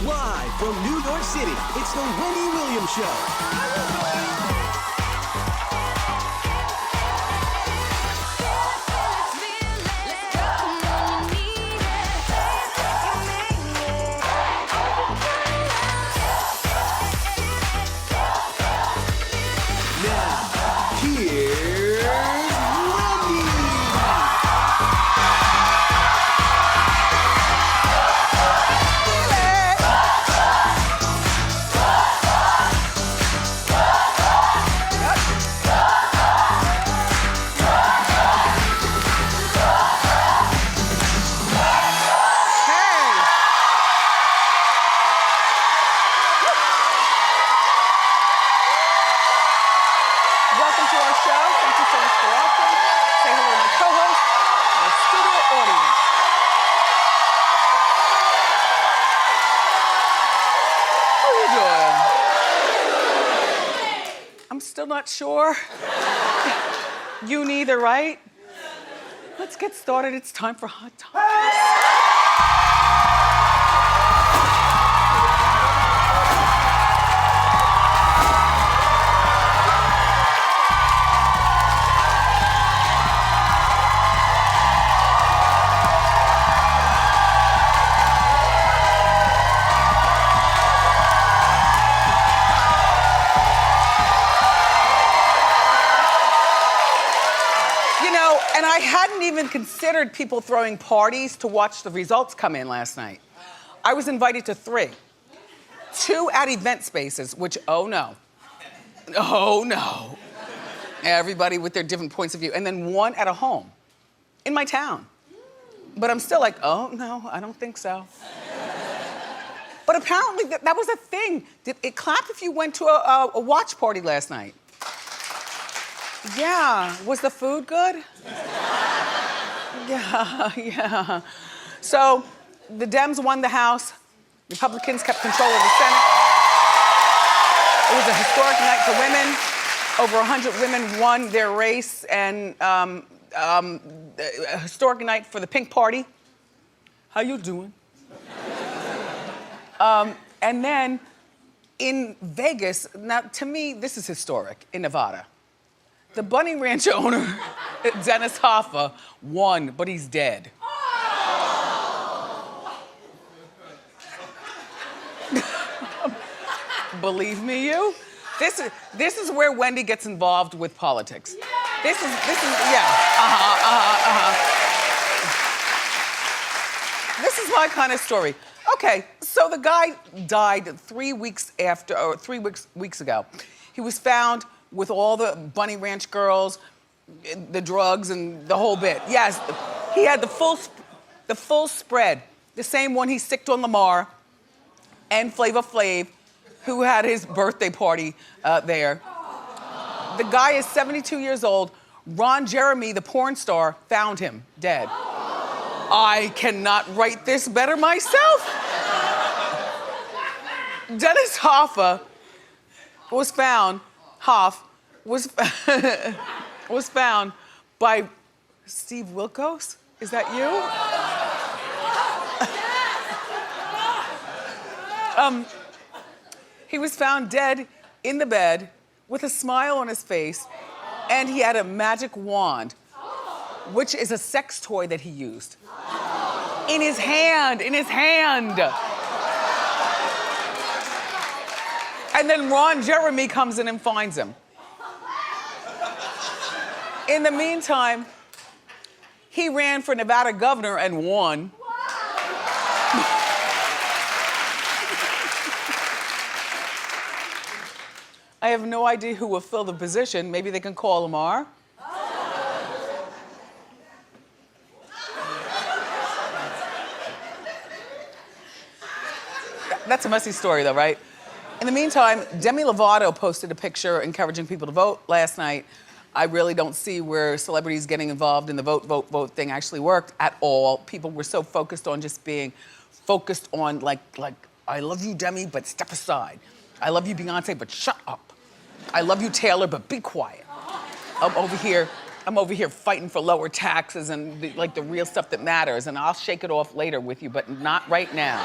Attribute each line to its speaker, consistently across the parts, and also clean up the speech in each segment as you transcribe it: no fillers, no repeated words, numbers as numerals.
Speaker 1: Live from New York City, it's the Wendy Williams Show. Now, here's Wendy.
Speaker 2: Welcome to our show. Thank you so much for watching. Say hello to my co-host, my studio audience. How are you doing? I'm still not sure. You neither, right? Let's get started. It's time for Hot Topics. You know, and I hadn't even considered people throwing parties to watch the results come in last night. I was invited to 3. 2 at event spaces, which, oh no. Everybody with their different points of view. And then 1 at a home in my town. But I'm still like, oh no, I don't think so. But apparently that was a thing. It clapped if you went to a watch party last night. Yeah, was the food good? Yeah. So the Dems won the House. Republicans kept control of the Senate. It was a historic night for women. Over 100 women won their race, and a historic night for the Pink Party. How you doing? And then in Vegas, now to me, this is historic, in Nevada. The Bunny Ranch owner, Dennis Hoffa, won, but he's dead. Believe me, you? This is where Wendy gets involved with politics. This is This is my kind of story. Okay, so the guy died 3 weeks ago. He was found with all the Bunny Ranch girls, the drugs, and the whole bit. Yes, he had the full spread. The same one he sicked on Lamar and Flavor Flav, who had his birthday party there. The guy is 72 years old. Ron Jeremy, the porn star, found him dead. I cannot write this better myself. Dennis Hoffa was found by Steve Wilkos. Is that you? He was found dead in the bed with a smile on his face, and he had a magic wand, which is a sex toy that he used. In his hand. And then Ron Jeremy comes in and finds him. In the meantime, he ran for Nevada governor and won. I have no idea who will fill the position. Maybe they can call Lamar. That's a messy story though, right? In the meantime, Demi Lovato posted a picture encouraging people to vote last night. I really don't see where celebrities getting involved in the vote thing actually worked at all. People were so focused on just being focused on like, I love you, Demi, but step aside. I love you, Beyonce, but shut up. I love you, Taylor, but be quiet. I'm over here fighting for lower taxes and the real stuff that matters, and I'll shake it off later with you, but not right now.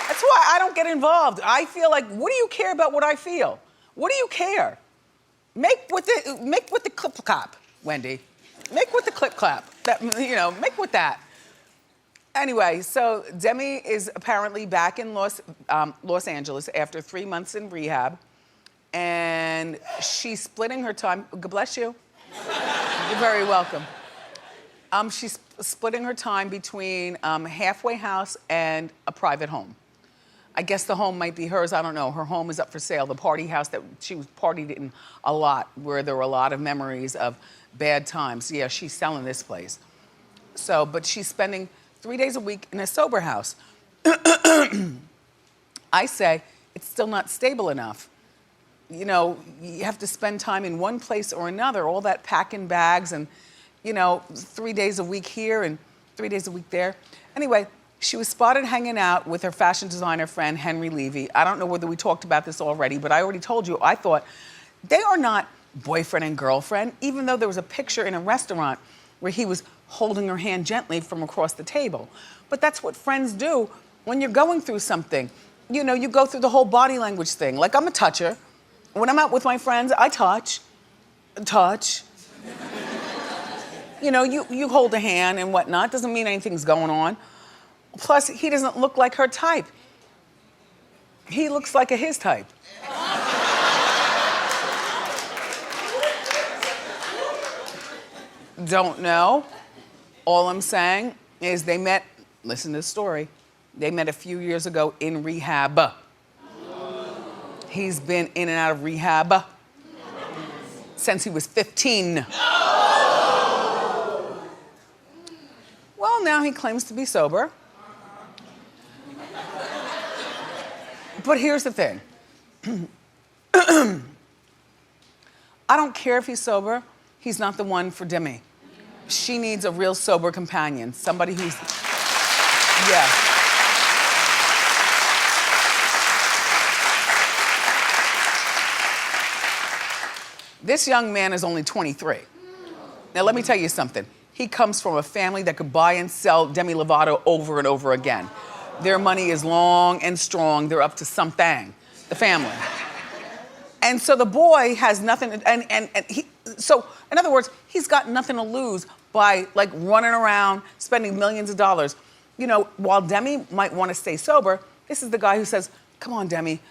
Speaker 2: That's why I don't get involved. I feel like, what do you care about what I feel? What do you care? Make with the clip clap, Wendy. Make with the clip clap. That, you know, make with that. Anyway, so Demi is apparently back in Los Angeles after 3 months in rehab, and she's splitting her time. God bless you. You're very welcome. She's splitting her time between halfway house and a private home. I guess the home might be hers, I don't know. Her home is up for sale. The party house that she was partied in a lot, where there were a lot of memories of bad times. Yeah, she's selling this place. So, but she's spending 3 days a week in a sober house. I say it's still not stable enough. You know, you have to spend time in one place or another, all that packing bags and, you know, 3 days a week here and 3 days a week there. Anyway, she was spotted hanging out with her fashion designer friend, Henry Levy. I don't know whether we talked about this already, but I already told you, I thought they are not boyfriend and girlfriend, even though there was a picture in a restaurant where he was holding her hand gently from across the table. But that's what friends do when you're going through something. You know, you go through the whole body language thing. Like, I'm a toucher. When I'm out with my friends, I touch. You know, you hold a hand and whatnot. Doesn't mean anything's going on. Plus, he doesn't look like her type. He looks like his type. Don't know. All I'm saying is they met, listen to the story, they met a few years ago in rehab. He's been in and out of rehab since he was 15. Well, now he claims to be sober. But here's the thing. I don't care if he's sober. He's not the one for Demi. She needs a real sober companion. Somebody who's, yeah. This young man is only 23. Now, let me tell you something. He comes from a family that could buy and sell Demi Lovato over and over again. Their money is long and strong. They're up to something, the family. And so the boy has nothing, so in other words, he's got nothing to lose by like running around, spending millions of dollars. You know, while Demi might want to stay sober, this is the guy who says, come on, Demi,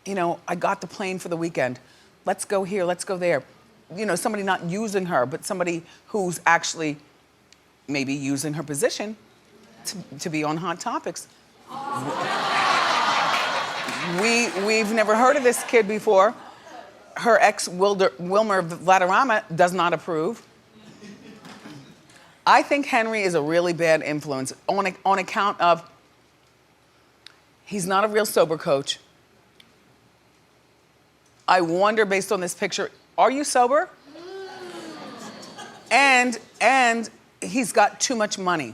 Speaker 2: you know, I got the plane for the weekend. Let's go here, let's go there. You know, somebody not using her, but somebody who's actually maybe using her position to be on Hot Topics. We've never heard of this kid before. Her ex, Wilmer Valderrama, does not approve. I think Henry is a really bad influence on account of he's not a real sober coach. I wonder, based on this picture, are you sober? And he's got too much money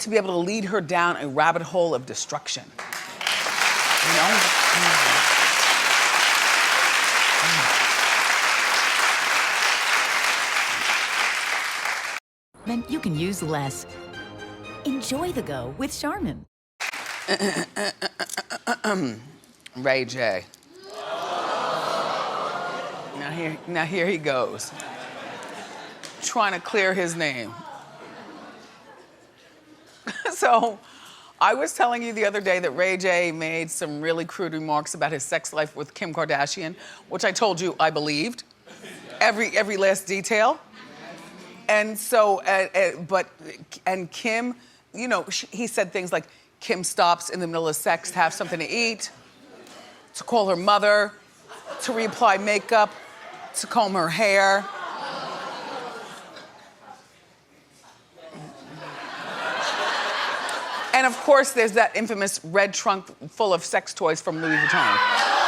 Speaker 2: to be able to lead her down a rabbit hole of destruction. You know?
Speaker 3: Then you can use less. Enjoy the go with Charmin.
Speaker 2: Ray J. Now here he goes. Trying to clear his name. So, I was telling you the other day that Ray J made some really crude remarks about his sex life with Kim Kardashian, which I told you I believed. Every last detail. And so, and Kim, you know, he said things like, Kim stops in the middle of sex to have something to eat, to call her mother, to reapply makeup, to comb her hair. And of course, there's that infamous red trunk full of sex toys from Louis Vuitton.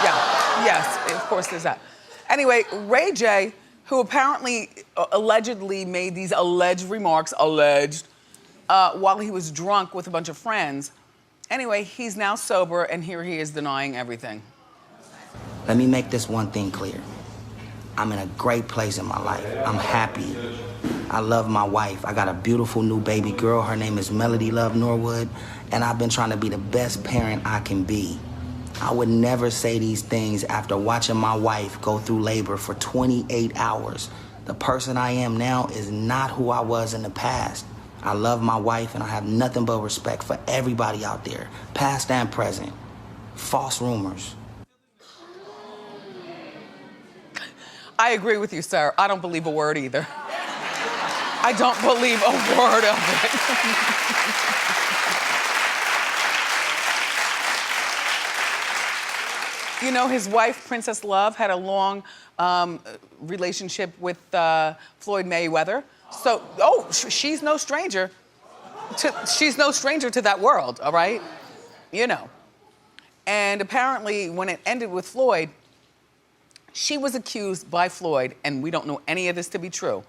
Speaker 2: Yeah, yes, of course there's that. Anyway, Ray J, who apparently allegedly made these alleged remarks, while he was drunk with a bunch of friends. Anyway, he's now sober, and here he is denying everything.
Speaker 4: Let me make this one thing clear. I'm in a great place in my life. I'm happy. I love my wife. I got a beautiful new baby girl. Her name is Melody Love Norwood, and I've been trying to be the best parent I can be. I would never say these things after watching my wife go through labor for 28 hours. The person I am now is not who I was in the past. I love my wife, and I have nothing but respect for everybody out there, past and present. False rumors.
Speaker 2: I agree with you, sir. I don't believe a word either. I don't believe a word of it. You know, his wife, Princess Love, had a long relationship with Floyd Mayweather. So, she's no stranger to that world, all right? You know. And apparently, when it ended with Floyd, she was accused by Floyd, and we don't know any of this to be true,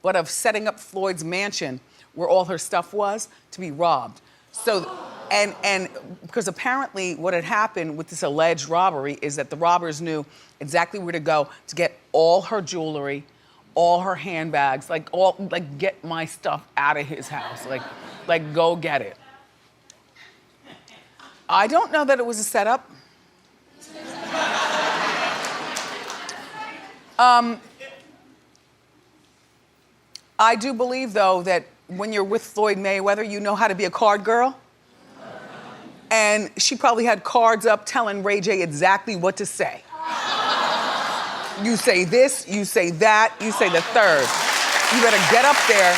Speaker 2: but of setting up Floyd's mansion where all her stuff was to be robbed. So, and because apparently what had happened with this alleged robbery is that the robbers knew exactly where to go to get all her jewelry, all her handbags, like get my stuff out of his house, like go get it. I don't know that it was a setup. I do believe, though, that when you're with Floyd Mayweather, you know how to be a card girl. And she probably had cards up telling Ray J exactly what to say. You say this, you say that, you say the third. You better get up there.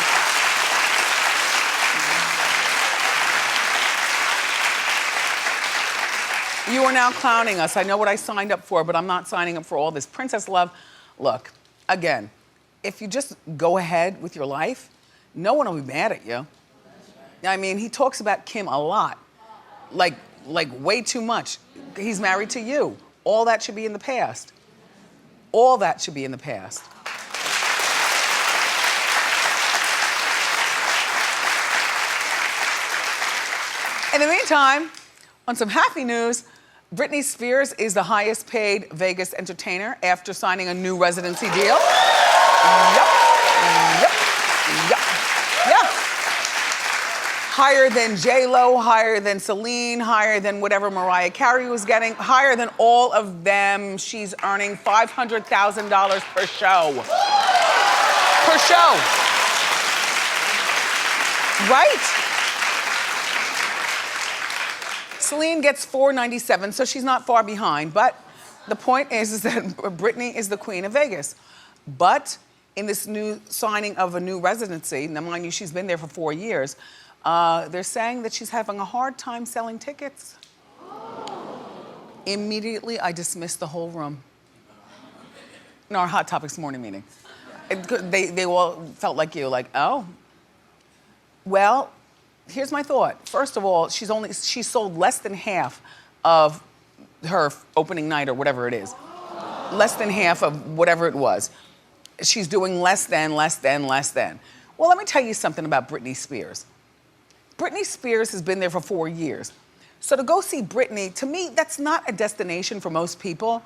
Speaker 2: You are now clowning us. I know what I signed up for, but I'm not signing up for all this. Princess Love, look, again, if you just go ahead with your life, no one will be mad at you. I mean, he talks about Kim a lot, like way too much. He's married to you. All that should be in the past. All that should be in the past. In the meantime, on some happy news, Britney Spears is the highest paid Vegas entertainer after signing a new residency deal. Yep. Higher than J-Lo, higher than Celine, higher than whatever Mariah Carey was getting, higher than all of them. She's earning $500,000 per show. Per show. Right? Celine gets $497, so she's not far behind. But the point is that Britney is the queen of Vegas. But in this new signing of a new residency, now mind you, she's been there for 4 years, they're saying that she's having a hard time selling tickets. Immediately, I dismissed the whole room in our Hot Topics morning meeting. They all felt like you, like, oh. Well, here's my thought. First of all, she sold less than half of her opening night or whatever it is. Less than half of whatever it was. She's doing less than. Well, let me tell you something about Britney Spears. Britney Spears has been there for 4 years. So to go see Britney, to me, that's not a destination for most people.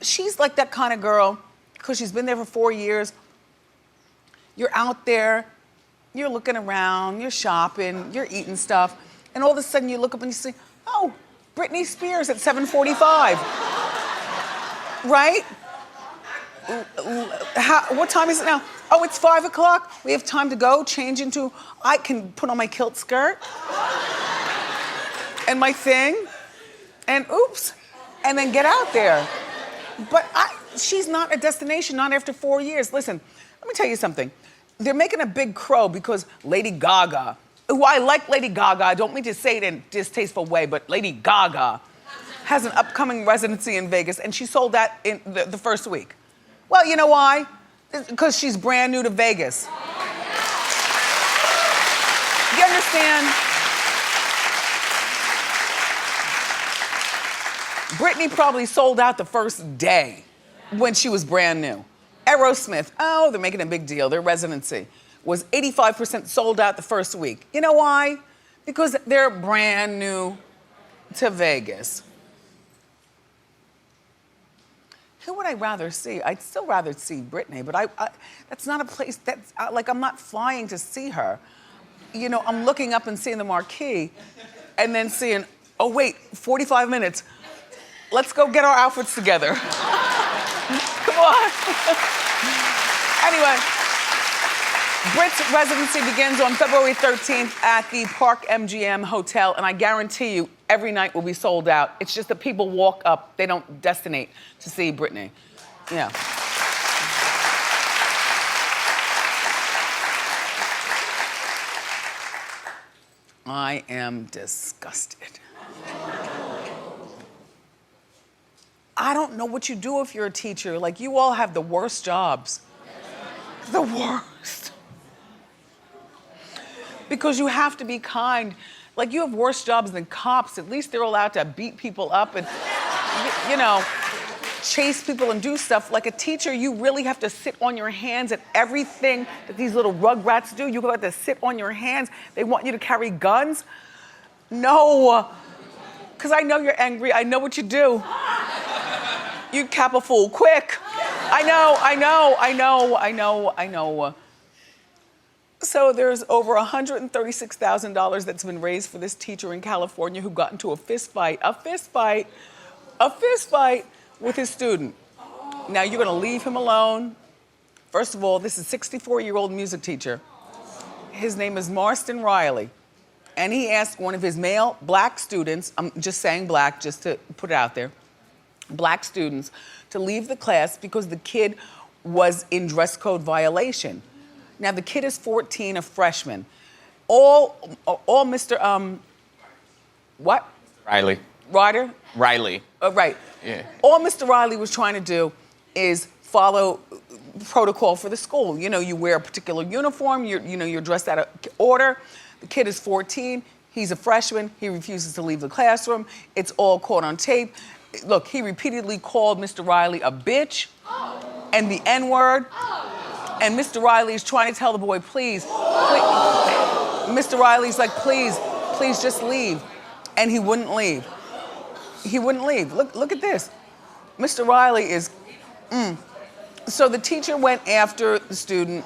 Speaker 2: She's like that kind of girl, because she's been there for 4 years. You're out there, you're looking around, you're shopping, you're eating stuff, and all of a sudden you look up and you say, oh, Britney Spears at 7:45. Right? What time is it now? Oh, it's 5 o'clock. We have time to go, change into, I can put on my kilt skirt and my thing, and oops, and then get out there. But she's not a destination, not after 4 years. Listen, let me tell you something. They're making a big crow because Lady Gaga, who I like Lady Gaga, I don't mean to say it in a distasteful way, but Lady Gaga has an upcoming residency in Vegas, and she sold that in the first week. Well, you know why? Because she's brand new to Vegas. You understand? Britney probably sold out the first day when she was brand new. Aerosmith, they're making a big deal. Their residency was 85% sold out the first week. You know why? Because they're brand new to Vegas. Who would I rather see? I'd still rather see Britney, but I that's not a place that's, like, I'm not flying to see her. You know, I'm looking up and seeing the marquee and then seeing, oh wait, 45 minutes. Let's go get our outfits together. Come on. Anyway, Brit's residency begins on February 13th at the Park MGM Hotel, and I guarantee you, every night will be sold out. It's just that people walk up, they don't destinate to see Britney. Yeah. I am disgusted. I don't know what you do if you're a teacher. Like, you all have the worst jobs. The worst. Because you have to be kind. Like, you have worse jobs than cops. At least they're allowed to beat people up and, you know, chase people and do stuff. Like a teacher, you really have to sit on your hands at everything that these little rugrats do. You have to sit on your hands. They want you to carry guns. No, because I know you're angry. I know what you do. You cap a fool quick. I know. So there's over $136,000 that's been raised for this teacher in California who got into a fist fight with his student. Now you're gonna leave him alone. First of all, this is a 64-year-old music teacher. His name is Marston Riley. And he asked one of his male black students, I'm just saying black just to put it out there, black students to leave the class because the kid was in dress code violation. Now the kid is 14, a freshman. All Mr. What?
Speaker 5: Riley.
Speaker 2: Ryder?
Speaker 5: Riley.
Speaker 2: Right.
Speaker 5: Yeah.
Speaker 2: All Mr. Riley was trying to do is follow protocol for the school. You know, you wear a particular uniform, you're dressed out of order. The kid is 14, he's a freshman, he refuses to leave the classroom. It's all caught on tape. Look, he repeatedly called Mr. Riley a bitch and the N-word. And Mr. Riley is trying to tell the boy, please. Mr. Riley's like, please just leave. And he wouldn't leave. He wouldn't leave. Look at this. Mr. Riley is, So the teacher went after the student.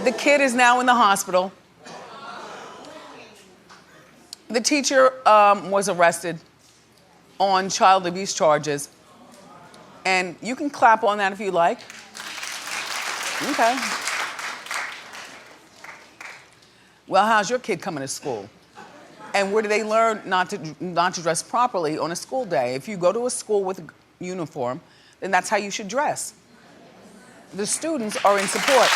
Speaker 2: The kid is now in the hospital. The teacher was arrested on child abuse charges. And you can clap on that if you like. Okay. Well, how's your kid coming to school? And where do they learn not to dress properly on a school day? If you go to a school with a uniform, then that's how you should dress. The students are in support.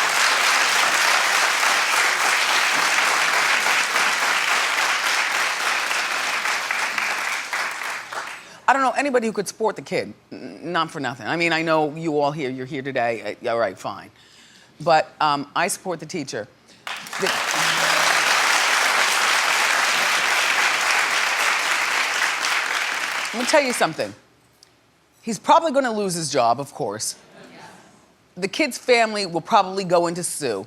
Speaker 2: I don't know anybody who could support the kid, not for nothing. I mean, I know you all here, you're here today, all right, fine. But I support the teacher. Let me tell you something. He's probably gonna lose his job, of course. The kid's family will probably go in to sue,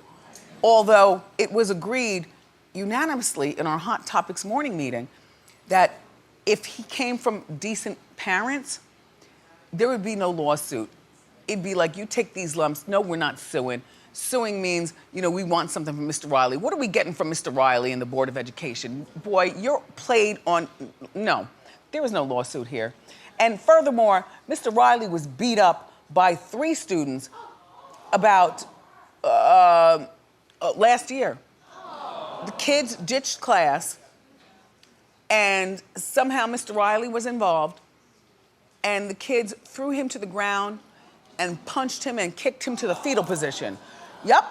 Speaker 2: although it was agreed unanimously in our Hot Topics morning meeting that if he came from decent parents, there would be no lawsuit. It'd be like, you take these lumps. No, we're not suing. Suing means, we want something from Mr. Riley. What are we getting from Mr. Riley and the Board of Education? Boy, you're played on, no, there was no lawsuit here. And furthermore, Mr. Riley was beat up by 3 students about last year. The kids ditched class, and somehow Mr. Riley was involved, and the kids threw him to the ground and punched him and kicked him to the fetal position. Yep,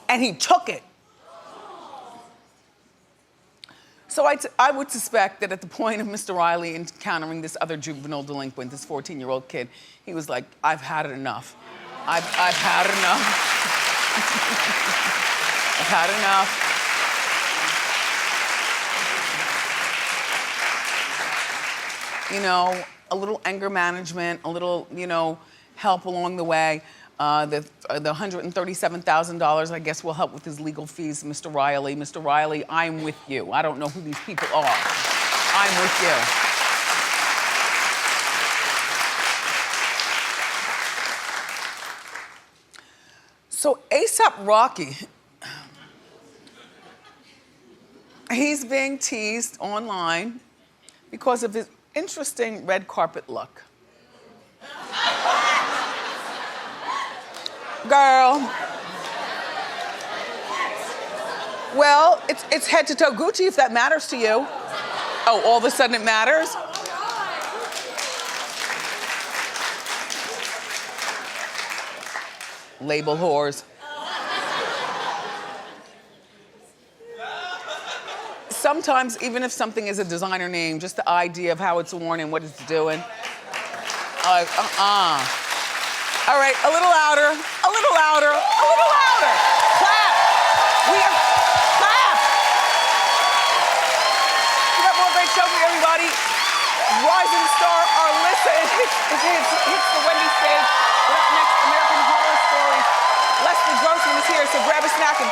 Speaker 2: and he took it. So I would suspect that at the point of Mr. Riley encountering this other juvenile delinquent, this 14-year-old kid, he was like, I've had it enough. I've had enough. I've had enough. A little anger management, a little, help along the way. The $137,000, I guess, will help with his legal fees. Mr. Riley, I'm with you. I don't know who these people are. I'm with you. So A$AP Rocky, he's being teased online because of his interesting red carpet look. Girl. Well, it's head to toe Gucci if that matters to you. Oh, all of a sudden it matters? Label whores. Sometimes, even if something is a designer name, just the idea of how it's worn and what it's doing. Like, All right, a little louder, a little louder, a little louder. Clap. We have clap. We got more great show for you, everybody. Rising star Arlissa hits the Wendy stage. But up next, American Horror Stories. Leslie Grossman is here, so grab a snack and